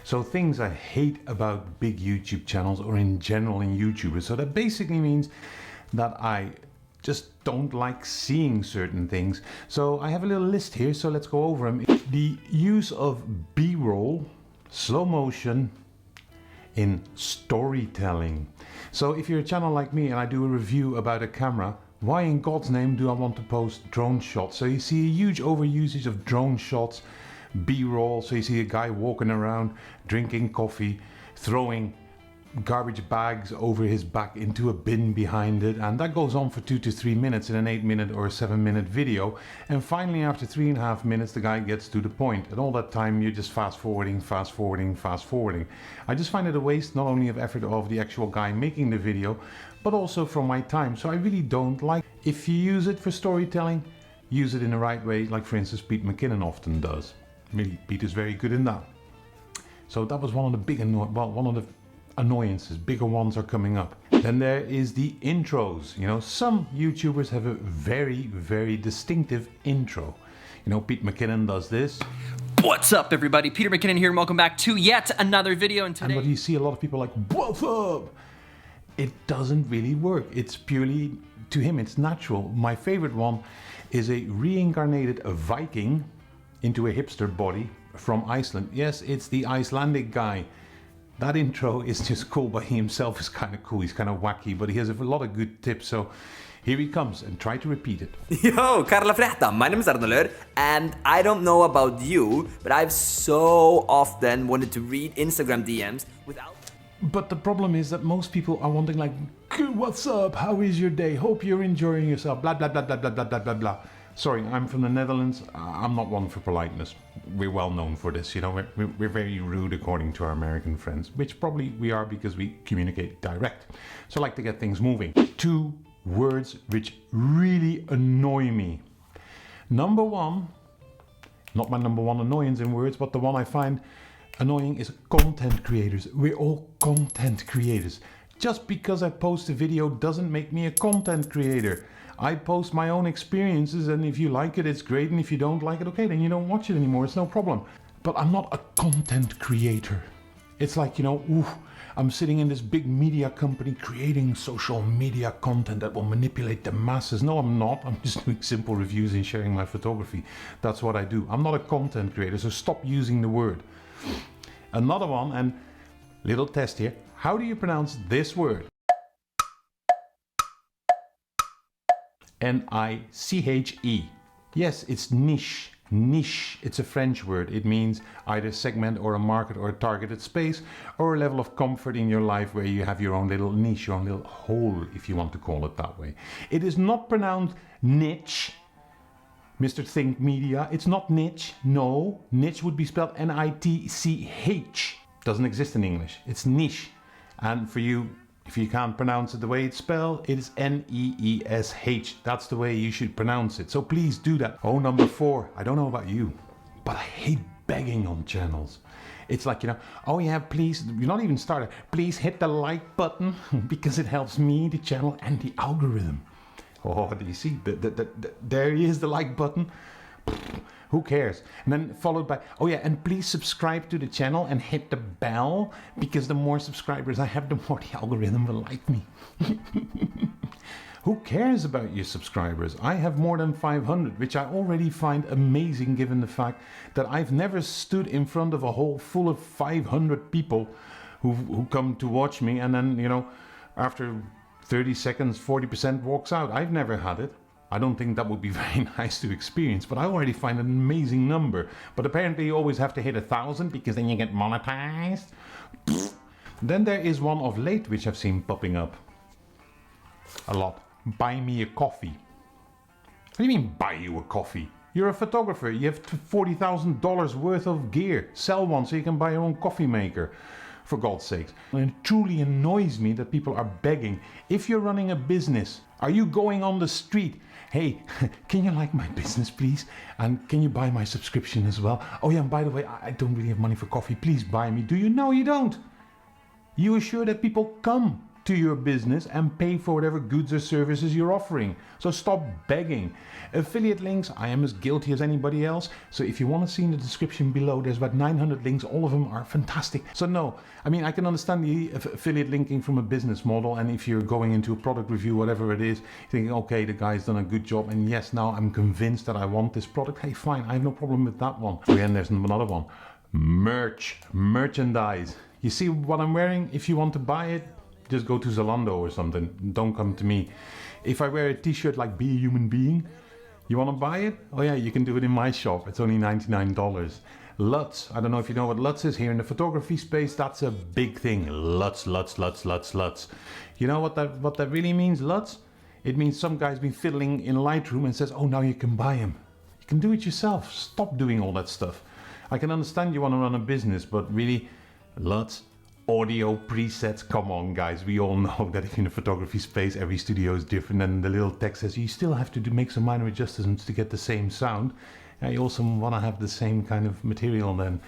So things I hate about big YouTube channels or in general in YouTubers. So that basically means that I just don't like seeing certain things. So I have a little list here, so let's go over them. The use of B-roll, slow motion in storytelling. So if you're a channel like me and I do a review about a camera, why in God's name do I want to post drone shots? So you see a huge overusage of drone shots, B-roll, so you see a guy walking around, drinking coffee, throwing garbage bags over his back into a bin behind it, and that goes on for 2 to 3 minutes in an 8-minute or a 7-minute video, and finally after 3.5 minutes the guy gets to the point, and all that time you're just fast forwarding. I just find it a waste not only of effort of the actual guy making the video, but also from my time, so I really don't like. If you use it for storytelling, use it in the right way, like for instance Pete McKinnon often does. Really, Pete is very good in that. So that was one of the big annoyances. Bigger ones are coming up. Then there is the intros. You know, some YouTubers have a very distinctive intro. You know, Pete McKinnon does this. What's up everybody, Peter McKinnon here and welcome back to yet another video. And today, but you see a lot of people like, what's up? It doesn't really work. It's purely, to him it's natural. My favorite one is a reincarnated Viking into a hipster body from Iceland. Yes, it's the Icelandic guy. That intro is just cool, but he himself is kind of cool. He's kind of wacky, but he has a lot of good tips. So here he comes, and try to repeat it. Yo, Karla Frétta, my name is AlgoR, and I don't know about you, but I've so often wanted to read Instagram DMs without... But the problem is that most people are wanting like, what's up, how is your day, hope you're enjoying yourself, blah blah blah blah blah blah blah blah blah. Sorry, I'm from the Netherlands. I'm not one for politeness. We're well known for this, you know. We're very rude according to our American friends, which probably we are because we communicate direct. So I like to get things moving. 2 words which really annoy me. Number one, not my number one annoyance in words, but the one I find annoying is content creators. We're all content creators. Just because I post a video doesn't make me a content creator. I post my own experiences, and if you like it, it's great, and if you don't like it, okay, then you don't watch it anymore, it's no problem. But I'm not a content creator. It's like, you know, I'm sitting in this big media company creating social media content that will manipulate the masses. No, I'm not. I'm just doing simple reviews and sharing my photography. That's what I do. I'm not a content creator, so stop using the word. Another one, and little test here. How do you pronounce this word? N-I-C-H-E. Yes, it's niche. Niche. It's a French word. It means either segment or a market or a targeted space or a level of comfort in your life where you have your own little niche, your own little hole, if you want to call it that way. It is not pronounced niche. Mr. Think Media. It's not niche. No. Niche would be spelled N-I-T-C-H. Doesn't exist in English. It's niche. And for you, if you can't pronounce it the way it's spelled, it is N-E-E-S-H. That's the way you should pronounce it. So please do that. Oh, number 4. I don't know about you, but I hate begging on channels. It's like, you know, oh yeah, please, you're not even started. Please hit the like button because it helps me, the channel, and the algorithm. Oh, do you see? There is the like button. Who cares? And then followed by, oh yeah, and please subscribe to the channel and hit the bell because the more subscribers I have, the more the algorithm will like me. Who cares about your subscribers? I have more than 500, which I already find amazing given the fact that I've never stood in front of a hall full of 500 people who come to watch me and then, you know, after 30 seconds, 40% walks out. I've never had it. I don't think that would be very nice to experience, but I already find an amazing number. But apparently you always have to hit 1,000 because then you get monetized. Then there is one of late which I've seen popping up a lot. Buy me a coffee. What do you mean buy you a coffee? You're a photographer. You have $40,000 worth of gear. Sell one so you can buy your own coffee maker. For God's sakes. And it truly annoys me that people are begging. If you're running a business, are you going on the street? Hey, can you like my business, please? And can you buy my subscription as well? Oh yeah, and by the way, I don't really have money for coffee. Please buy me. Do you? No, you don't. You assure that people come to your business and pay for whatever goods or services you're offering. So stop begging. Affiliate links, I am as guilty as anybody else. So if you want to see in the description below, there's about 900 links. All of them are fantastic. So no, I mean, I can understand the affiliate linking from a business model. And if you're going into a product review, whatever it is, thinking, okay, the guy's done a good job. And yes, now I'm convinced that I want this product. Hey, fine, I have no problem with that one. Oh, yeah, and there's another one. Merchandise. You see what I'm wearing? If you want to buy it, just go to Zalando or something. Don't come to me. If I wear a t-shirt like Be a Human Being, you want to buy it? Oh yeah, you can do it in my shop. It's only $99. LUTs. I don't know if you know what LUTs is here in the photography space. That's a big thing. LUTs. You know what that really means, LUTs? It means some guy's been fiddling in Lightroom and says, oh, now you can buy him. You can do it yourself. Stop doing all that stuff. I can understand you want to run a business, but really, LUTs, audio presets, come on guys, we all know that if in the photography space every studio is different and the little text says you still have to make some minor adjustments to get the same sound. You also want to have the same kind of material then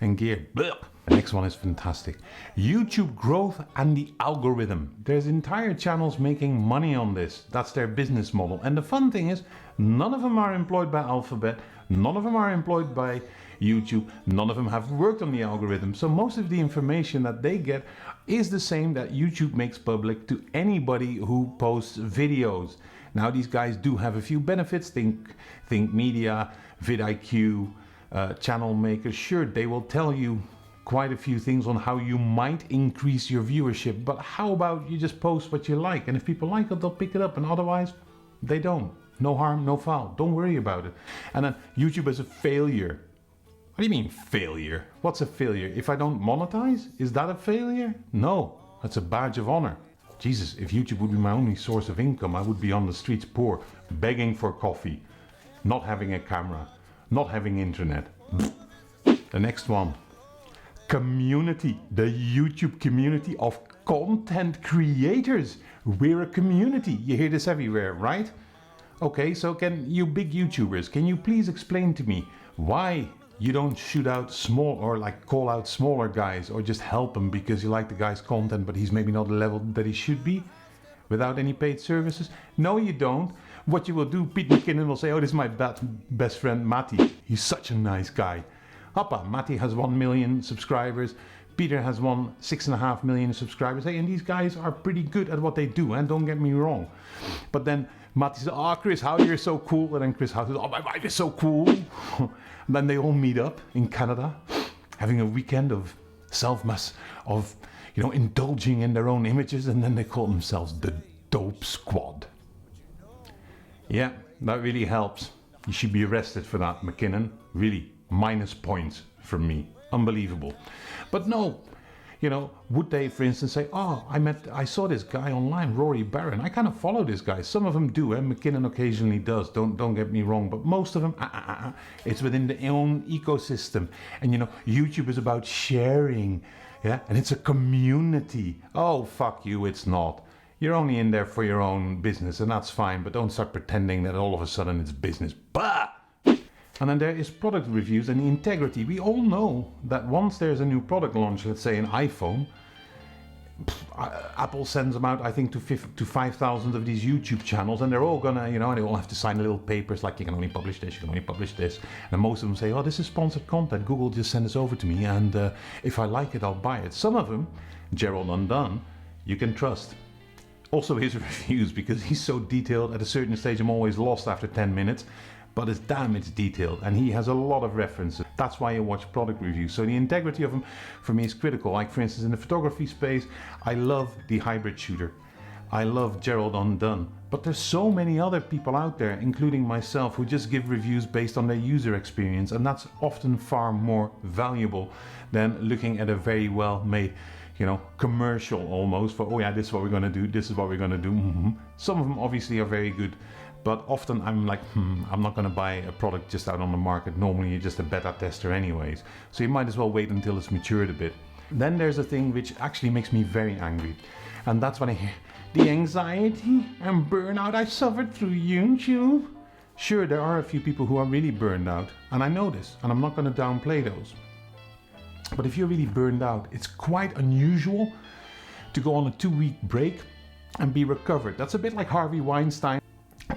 and gear. Blah. The next one is fantastic. YouTube growth and the algorithm. There's entire channels making money on this. That's their business model. And the fun thing is, none of them are employed by Alphabet, none of them are employed by YouTube, none of them have worked on the algorithm. So most of the information that they get is the same that YouTube makes public to anybody who posts videos. Now these guys do have a few benefits. Think Media, vidIQ, channel makers. Sure, they will tell you quite a few things on how you might increase your viewership, but how about you just post what you like, and if people like it, they'll pick it up, and otherwise they don't. No harm, no foul. Don't worry about it. And then YouTube is a failure. What do you mean failure? What's a failure? If I don't monetize, is that a failure? No, that's a badge of honor. Jesus, if YouTube would be my only source of income, I would be on the streets poor, begging for coffee, not having a camera, not having internet. The next one. Community, the YouTube community of content creators. We're a community. You hear this everywhere, right? Okay, so can you big YouTubers, can you please explain to me why you don't shoot out small or like call out smaller guys or just help him because you like the guy's content but he's maybe not the level that he should be without any paid services? No, you don't. What you will do, Pete McKinnon will say, oh, this is my best friend Matty. He's such a nice guy. Hoppa, Matty has 1 million subscribers. Peter has 6.5 million subscribers. Hey, and these guys are pretty good at what they do, and don't get me wrong. But then Matty says, oh, Chris, how you're so cool. And then Chris Howe says, oh, my wife is so cool. And then they all meet up in Canada, having a weekend of indulging in their own images, and then they call themselves the Dope Squad. Yeah, that really helps. You should be arrested for that, McKinnon. Really. Minus points from me. Unbelievable. But no, would they, for instance, say, oh, I saw this guy online, Rory Barron. I kind of follow this guy. Some of them do, and McKinnon occasionally does. Don't get me wrong, but most of them, it's within their own ecosystem. And YouTube is about sharing, yeah, and it's a community. Oh, fuck you, it's not. You're only in there for your own business, and that's fine. But don't start pretending that all of a sudden it's business. Bah! And then there is product reviews and integrity. We all know that once there's a new product launch, let's say an iPhone, Apple sends them out, I think, to 5,000 of these YouTube channels, and they're all gonna, they all have to sign little papers like you can only publish this, you can only publish this. And most of them say, oh, this is sponsored content. Google just send this over to me, and if I like it, I'll buy it. Some of them, Gerald Undone, you can trust. Also his reviews, because he's so detailed. At a certain stage, I'm always lost after 10 minutes. But it's detailed, and he has a lot of references. That's why you watch product reviews. So the integrity of them, for me, is critical. Like, for instance, in the photography space, I love the hybrid shooter. I love Gerald Undone. But there's so many other people out there, including myself, who just give reviews based on their user experience, and that's often far more valuable than looking at a very well-made, commercial almost for, oh yeah, this is what we're gonna do, this is what we're gonna do. Some of them obviously are very good. But often I'm like, I'm not going to buy a product just out on the market. Normally you're just a beta tester anyways. So you might as well wait until it's matured a bit. Then there's a thing which actually makes me very angry. And that's when I hear, the anxiety and burnout I suffered through YouTube. Sure, there are a few people who are really burned out. And I know this, and I'm not going to downplay those. But if you're really burned out, it's quite unusual to go on a 2-week break and be recovered. That's a bit like Harvey Weinstein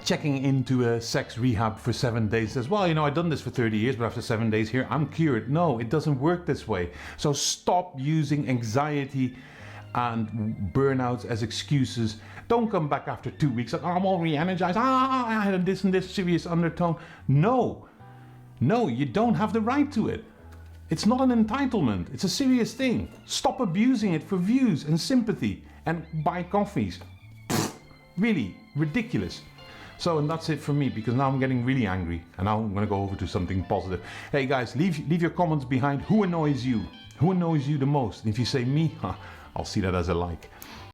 checking into a sex rehab for 7 days. Says, well, you know, I've done this for 30 years, but after 7 days here, I'm cured. No, it doesn't work this way. So stop using anxiety and burnouts as excuses. Don't come back after 2 weeks like, oh, I'm all re-energized. I had this and this serious undertone. No, you don't have the right to it. It's not an entitlement. It's a serious thing. Stop abusing it for views and sympathy and buy coffees. Pfft, really ridiculous. So, and that's it from me, because now I'm getting really angry and now I'm going to go over to something positive. Hey guys, leave your comments behind. Who annoys you? Who annoys you the most? And if you say me, I'll see that as a like.